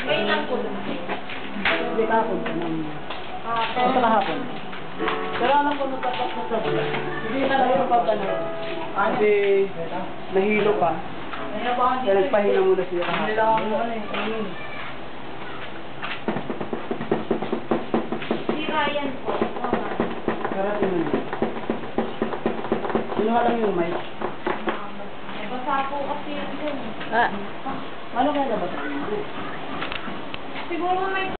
May ilang po lang. Hindi kahapon pa nang... Basta kahapon. Pero alam ko natatak na sa bulan. Hindi na lang pag ano. Kasi nahilo pa. Kaya nagpahinga muna siya kahapon. Si Ryan po. Karating mo yun. Kinuha lang yung mic. Basa po kasi yun dun. Ano kaya dapat? Siguro may